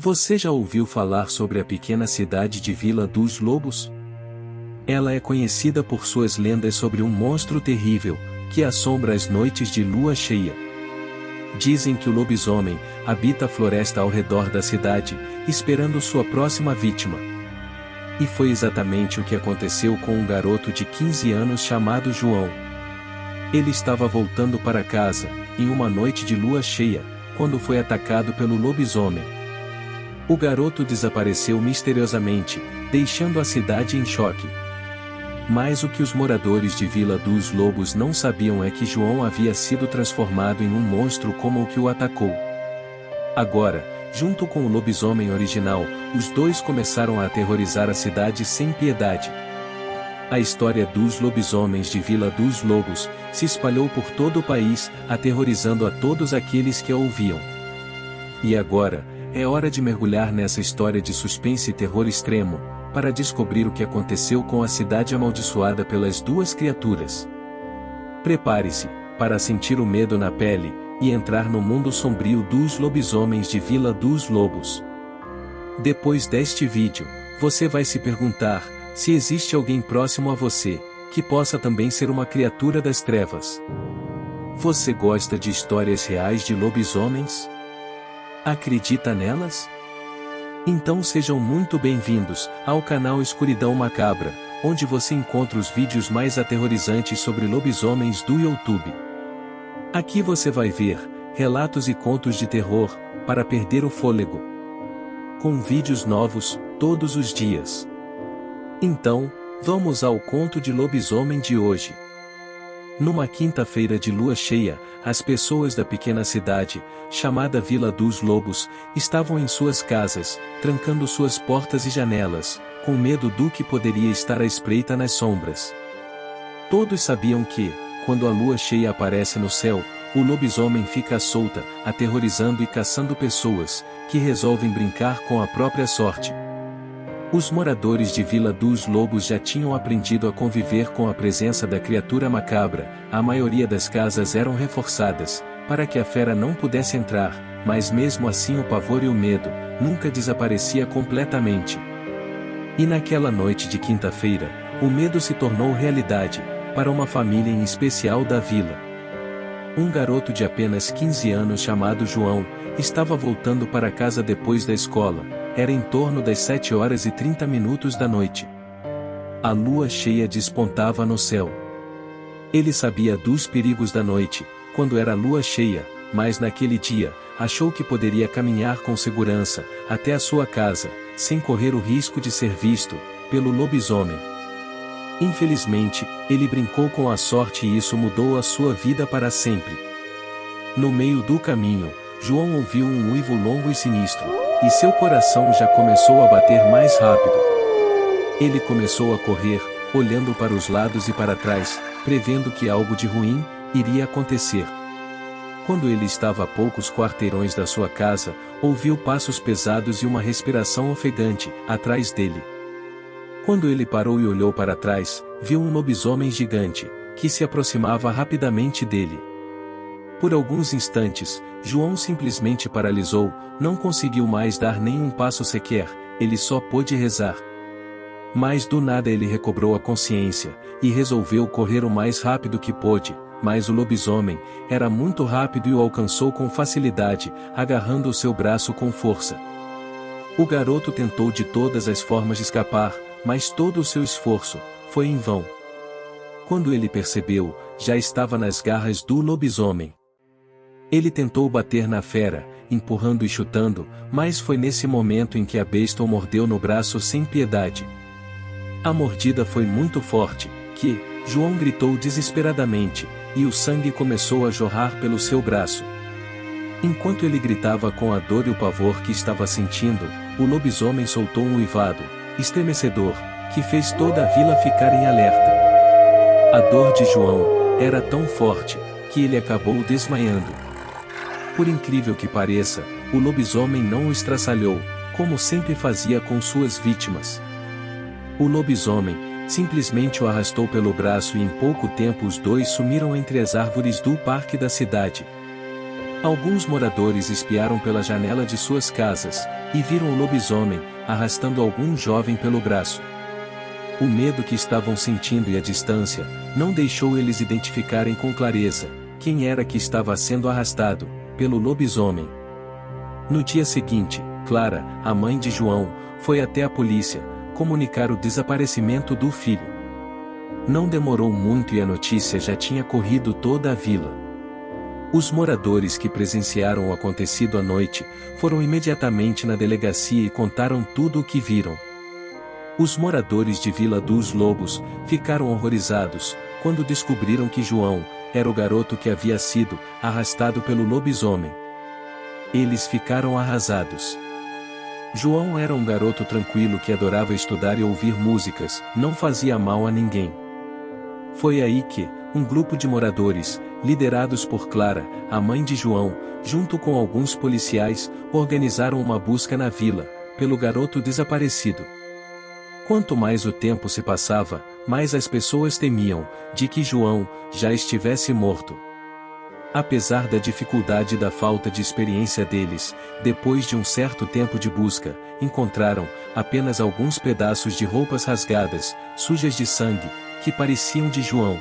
Você já ouviu falar sobre a pequena cidade de Vila dos Lobos? Ela é conhecida por suas lendas sobre um monstro terrível, que assombra as noites de lua cheia. Dizem que o lobisomem habita a floresta ao redor da cidade, esperando sua próxima vítima. E foi exatamente o que aconteceu com um garoto de 15 anos chamado João. Ele estava voltando para casa, em uma noite de lua cheia, quando foi atacado pelo lobisomem. O garoto desapareceu misteriosamente, deixando a cidade em choque. Mas o que os moradores de Vila dos Lobos não sabiam é que João havia sido transformado em um monstro como o que o atacou. Agora, junto com o lobisomem original, os dois começaram a aterrorizar a cidade sem piedade. A história dos lobisomens de Vila dos Lobos se espalhou por todo o país, aterrorizando a todos aqueles que a ouviam. E agora, é hora de mergulhar nessa história de suspense e terror extremo, para descobrir o que aconteceu com a cidade amaldiçoada pelas duas criaturas. Prepare-se, para sentir o medo na pele, e entrar no mundo sombrio dos lobisomens de Vila dos Lobos. Depois deste vídeo, você vai se perguntar, se existe alguém próximo a você, que possa também ser uma criatura das trevas. Você gosta de histórias reais de lobisomens? Acredita nelas? Então sejam muito bem-vindos ao canal Escuridão Macabra, onde você encontra os vídeos mais aterrorizantes sobre lobisomens do YouTube. Aqui você vai ver relatos e contos de terror para perder o fôlego, com vídeos novos todos os dias. Então, vamos ao conto de lobisomem de hoje. Numa quinta-feira de lua cheia, as pessoas da pequena cidade, chamada Vila dos Lobos, estavam em suas casas, trancando suas portas e janelas, com medo do que poderia estar à espreita nas sombras. Todos sabiam que, quando a lua cheia aparece no céu, o lobisomem fica à solta, aterrorizando e caçando pessoas, que resolvem brincar com a própria sorte. Os moradores de Vila dos Lobos já tinham aprendido a conviver com a presença da criatura macabra, a maioria das casas eram reforçadas, para que a fera não pudesse entrar, mas mesmo assim o pavor e o medo, nunca desaparecia completamente. E naquela noite de quinta-feira, o medo se tornou realidade, para uma família em especial da vila. Um garoto de apenas 15 anos chamado João, estava voltando para casa depois da escola. Era em torno das 7h30 da noite. A lua cheia despontava no céu. Ele sabia dos perigos da noite, quando era lua cheia, mas naquele dia, achou que poderia caminhar com segurança, até a sua casa, sem correr o risco de ser visto pelo lobisomem. Infelizmente, ele brincou com a sorte e isso mudou a sua vida para sempre. No meio do caminho, João ouviu um uivo longo e sinistro, e seu coração já começou a bater mais rápido. Ele começou a correr, olhando para os lados e para trás, prevendo que algo de ruim iria acontecer. Quando ele estava a poucos quarteirões da sua casa, ouviu passos pesados e uma respiração ofegante atrás dele. Quando ele parou e olhou para trás, viu um lobisomem gigante, que se aproximava rapidamente dele. Por alguns instantes, João simplesmente paralisou, não conseguiu mais dar nenhum passo sequer, ele só pôde rezar. Mas do nada ele recobrou a consciência, e resolveu correr o mais rápido que pôde, mas o lobisomem era muito rápido e o alcançou com facilidade, agarrando o seu braço com força. O garoto tentou de todas as formas de escapar, mas todo o seu esforço foi em vão. Quando ele percebeu, já estava nas garras do lobisomem. Ele tentou bater na fera, empurrando e chutando, mas foi nesse momento em que a besta o mordeu no braço sem piedade. A mordida foi muito forte, que João gritou desesperadamente, e o sangue começou a jorrar pelo seu braço. Enquanto ele gritava com a dor e o pavor que estava sentindo, o lobisomem soltou um uivado estremecedor, que fez toda a vila ficar em alerta. A dor de João era tão forte, que ele acabou desmaiando. Por incrível que pareça, o lobisomem não o estraçalhou, como sempre fazia com suas vítimas. O lobisomem simplesmente o arrastou pelo braço e em pouco tempo os dois sumiram entre as árvores do parque da cidade. Alguns moradores espiaram pela janela de suas casas, e viram o lobisomem, arrastando algum jovem pelo braço. O medo que estavam sentindo e a distância, não deixou eles identificarem com clareza, quem era que estava sendo arrastado, pelo lobisomem. No dia seguinte, Clara, a mãe de João, foi até a polícia, comunicar o desaparecimento do filho. Não demorou muito e a notícia já tinha corrido toda a vila. Os moradores que presenciaram o acontecido à noite, foram imediatamente na delegacia e contaram tudo o que viram. Os moradores de Vila dos Lobos, ficaram horrorizados, quando descobriram que João, era o garoto que havia sido, arrastado pelo lobisomem. Eles ficaram arrasados. João era um garoto tranquilo que adorava estudar e ouvir músicas, não fazia mal a ninguém. Foi aí que, um grupo de moradores, liderados por Clara, a mãe de João, junto com alguns policiais, organizaram uma busca na vila, pelo garoto desaparecido. Quanto mais o tempo se passava, mais as pessoas temiam, de que João, já estivesse morto. Apesar da dificuldade e da falta de experiência deles, depois de um certo tempo de busca, encontraram, apenas alguns pedaços de roupas rasgadas, sujas de sangue, que pareciam de João.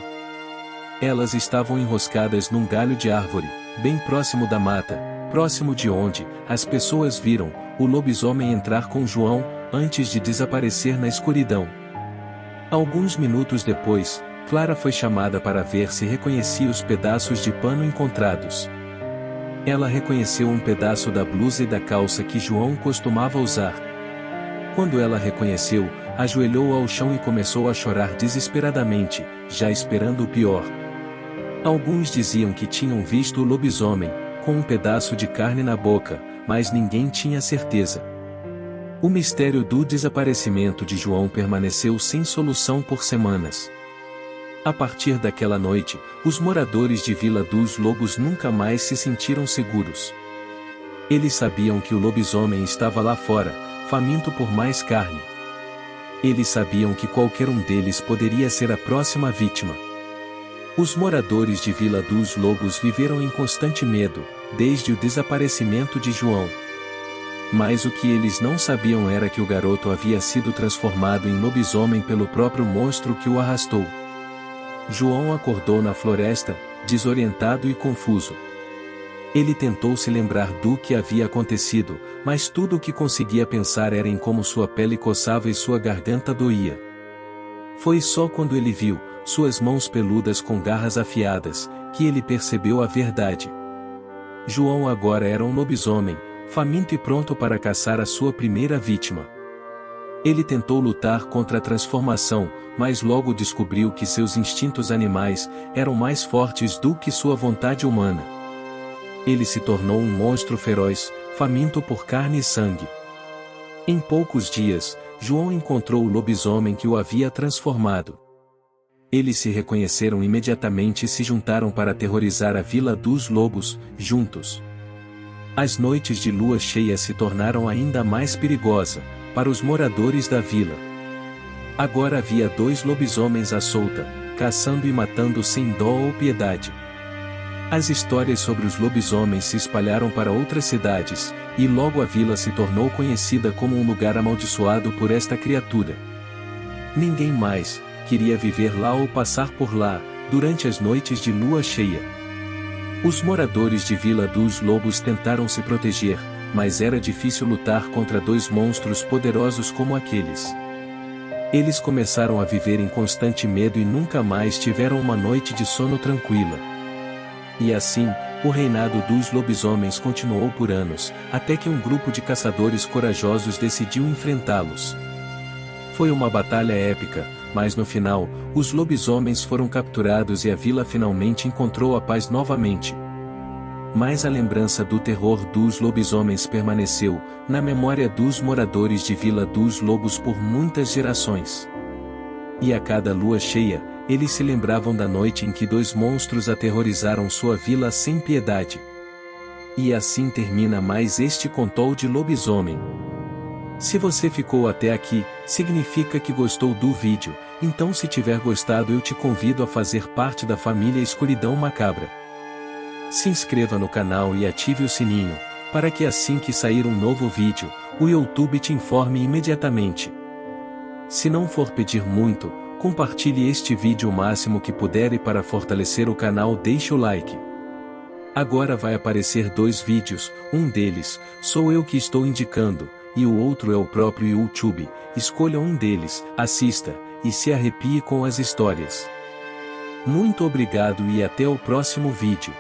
Elas estavam enroscadas num galho de árvore, bem próximo da mata, próximo de onde, as pessoas viram, o lobisomem entrar com João, antes de desaparecer na escuridão. Alguns minutos depois, Clara foi chamada para ver se reconhecia os pedaços de pano encontrados. Ela reconheceu um pedaço da blusa e da calça que João costumava usar. Quando ela reconheceu, ajoelhou ao chão e começou a chorar desesperadamente, já esperando o pior. Alguns diziam que tinham visto o lobisomem, com um pedaço de carne na boca, mas ninguém tinha certeza. O mistério do desaparecimento de João permaneceu sem solução por semanas. A partir daquela noite, os moradores de Vila dos Lobos nunca mais se sentiram seguros. Eles sabiam que o lobisomem estava lá fora, faminto por mais carne. Eles sabiam que qualquer um deles poderia ser a próxima vítima. Os moradores de Vila dos Lobos viveram em constante medo, desde o desaparecimento de João. Mas o que eles não sabiam era que o garoto havia sido transformado em lobisomem pelo próprio monstro que o arrastou. João acordou na floresta, desorientado e confuso. Ele tentou se lembrar do que havia acontecido, mas tudo o que conseguia pensar era em como sua pele coçava e sua garganta doía. Foi só quando ele viu suas mãos peludas com garras afiadas, que ele percebeu a verdade. João agora era um lobisomem, faminto e pronto para caçar a sua primeira vítima. Ele tentou lutar contra a transformação, mas logo descobriu que seus instintos animais eram mais fortes do que sua vontade humana. Ele se tornou um monstro feroz, faminto por carne e sangue. Em poucos dias, João encontrou o lobisomem que o havia transformado. Eles se reconheceram imediatamente e se juntaram para aterrorizar a Vila dos Lobos, juntos. As noites de lua cheia se tornaram ainda mais perigosas para os moradores da vila. Agora havia 2 lobisomens à solta, caçando e matando sem dó ou piedade. As histórias sobre os lobisomens se espalharam para outras cidades, e logo a vila se tornou conhecida como um lugar amaldiçoado por esta criatura. Ninguém mais queria viver lá ou passar por lá, durante as noites de lua cheia. Os moradores de Vila dos Lobos tentaram se proteger, mas era difícil lutar contra 2 monstros poderosos como aqueles. Eles começaram a viver em constante medo e nunca mais tiveram uma noite de sono tranquila. E assim, o reinado dos lobisomens continuou por anos, até que um grupo de caçadores corajosos decidiu enfrentá-los. Foi uma batalha épica, mas no final, os lobisomens foram capturados e a vila finalmente encontrou a paz novamente. Mas a lembrança do terror dos lobisomens permaneceu, na memória dos moradores de Vila dos Lobos por muitas gerações. E a cada lua cheia, eles se lembravam da noite em que 2 monstros aterrorizaram sua vila sem piedade. E assim termina mais este Conto de Lobisomem. Se você ficou até aqui, significa que gostou do vídeo, então se tiver gostado eu te convido a fazer parte da família Escuridão Macabra. Se inscreva no canal e ative o sininho, para que assim que sair um novo vídeo, o YouTube te informe imediatamente. Se não for pedir muito, compartilhe este vídeo o máximo que puder e para fortalecer o canal deixe o like. Agora vai aparecer 2 vídeos, um deles, sou eu que estou indicando, e o outro é o próprio YouTube. Escolha um deles, assista, e se arrepie com as histórias. Muito obrigado e até o próximo vídeo.